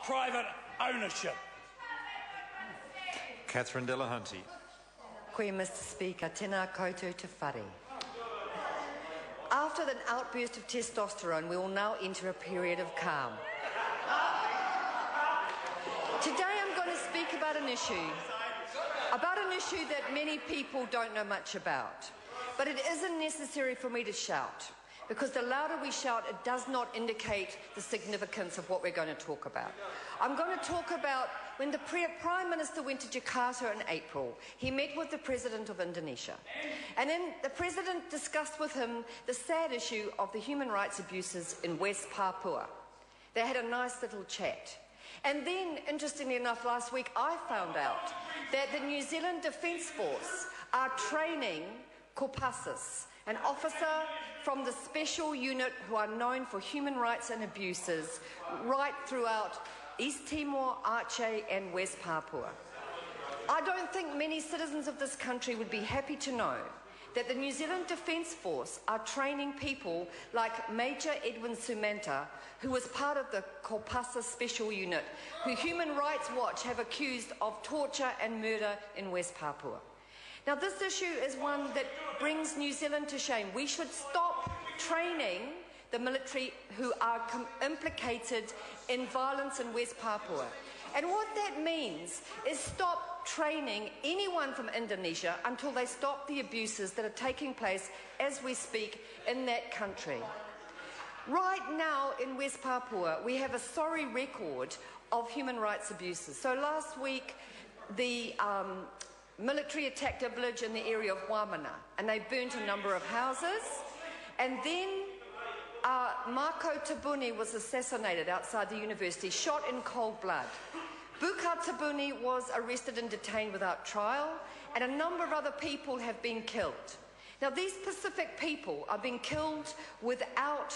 private ownership. Catherine Delahunty. Koe, Mr Speaker, tēnā koutou te whare. After an outburst of testosterone, we will now enter a period of calm. Today I'm going to speak about an issue that many people don't know much about. But it isn't necessary for me to shout, because the louder we shout, it does not indicate the significance of what we're going to talk about. I'm going to talk about when the Prime Minister went to Jakarta in April. He met with the President of Indonesia. And then the President discussed with him the sad issue of the human rights abuses in West Papua. They had a nice little chat. And then, interestingly enough, last week I found out that the New Zealand Defence Force are training Kopassus, an officer from the special unit who are known for human rights and abuses right throughout East Timor, Aceh and West Papua. I don't think many citizens of this country would be happy to know that the New Zealand Defence Force are training people like Major Edwin Sumanta, who was part of the Kopassus Special Unit, who Human Rights Watch have accused of torture and murder in West Papua. Now, this issue is one that brings New Zealand to shame. We should stop training the military who are implicated in violence in West Papua. And what that means is stop training anyone from Indonesia until they stop the abuses that are taking place as we speak in that country. Right now in West Papua, we have a sorry record of human rights abuses. So last week, the military attacked a village in the area of Wamana, and they burnt a number of houses. And then Mako Tabuni was assassinated outside the university, shot in cold blood. Buka Tabuni was arrested and detained without trial, and a number of other people have been killed. Now, these Pacific people are being killed without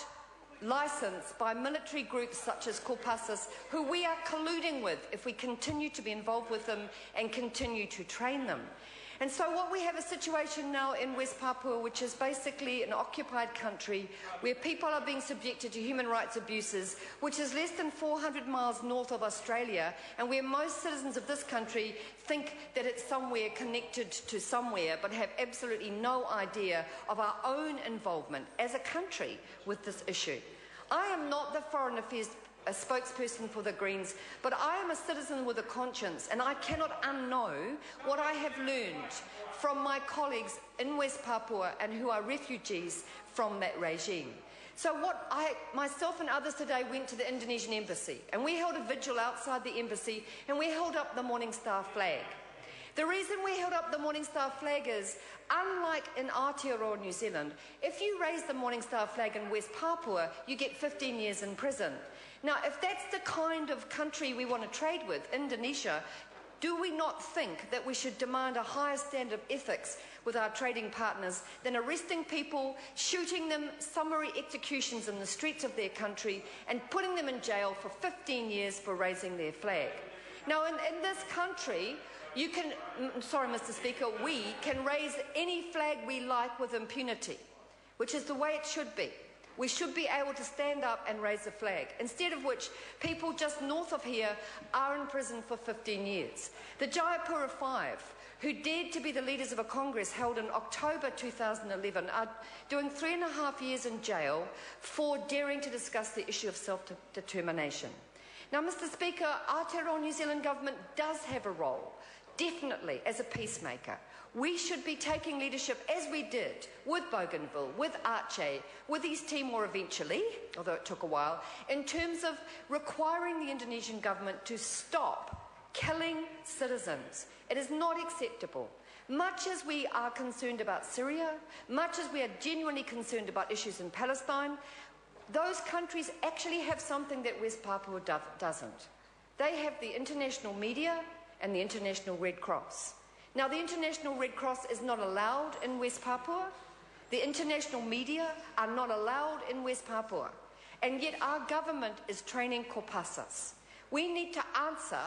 licence by military groups such as Kopassus, who we are colluding with if we continue to be involved with them and continue to train them. And so what we have a situation now in West Papua, which is basically an occupied country where people are being subjected to human rights abuses, which is less than 400 miles north of Australia, and where most citizens of this country think that it's somewhere connected to somewhere, but have absolutely no idea of our own involvement as a country with this issue. I am not the Foreign Affairs a spokesperson for the Greens, but I am a citizen with a conscience, and I cannot unknow what I have learned from my colleagues in West Papua and who are refugees from that regime. So myself and others today went to the Indonesian embassy, and we held a vigil outside the embassy, and we held up the Morning Star flag. The reason we held up the Morning Star flag is, unlike in Aotearoa, New Zealand, if you raise the Morning Star flag in West Papua, you get 15 years in prison. Now, if that's the kind of country we want to trade with, Indonesia, do we not think that we should demand a higher standard of ethics with our trading partners than arresting people, shooting them, summary executions in the streets of their country, and putting them in jail for 15 years for raising their flag? Now, in this country, you can, sorry, Mr. Speaker, we can raise any flag we like with impunity, which is the way it should be. We should be able to stand up and raise a flag, instead of which people just north of here are in prison for 15 years. The Jayapura Five, who dared to be the leaders of a Congress held in October 2011, are doing 3.5 years in jail for daring to discuss the issue of self-determination. Now, Mr. Speaker, Aotearoa New Zealand government does have a role, definitely, as a peacemaker. We should be taking leadership, as we did with Bougainville, with Aceh, with East Timor eventually, although it took a while, in terms of requiring the Indonesian government to stop killing citizens. It is not acceptable. Much as we are concerned about Syria, much as we are genuinely concerned about issues in Palestine, those countries actually have something that West Papua doesn't. They have the international media and the International Red Cross. Now, the International Red Cross is not allowed in West Papua. The international media are not allowed in West Papua. And yet our government is training Kopassus. We need to answer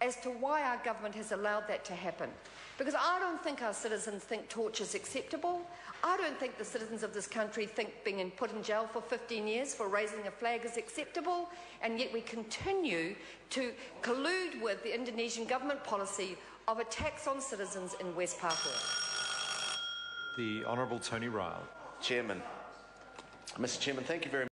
as to why our government has allowed that to happen. Because I don't think our citizens think torture is acceptable. I don't think the citizens of this country think being put in jail for 15 years for raising a flag is acceptable, and yet we continue to collude with the Indonesian government policy of attacks on citizens in West Papua. The Honourable Tony Ryle. Chairman. Mr. Chairman, thank you very much.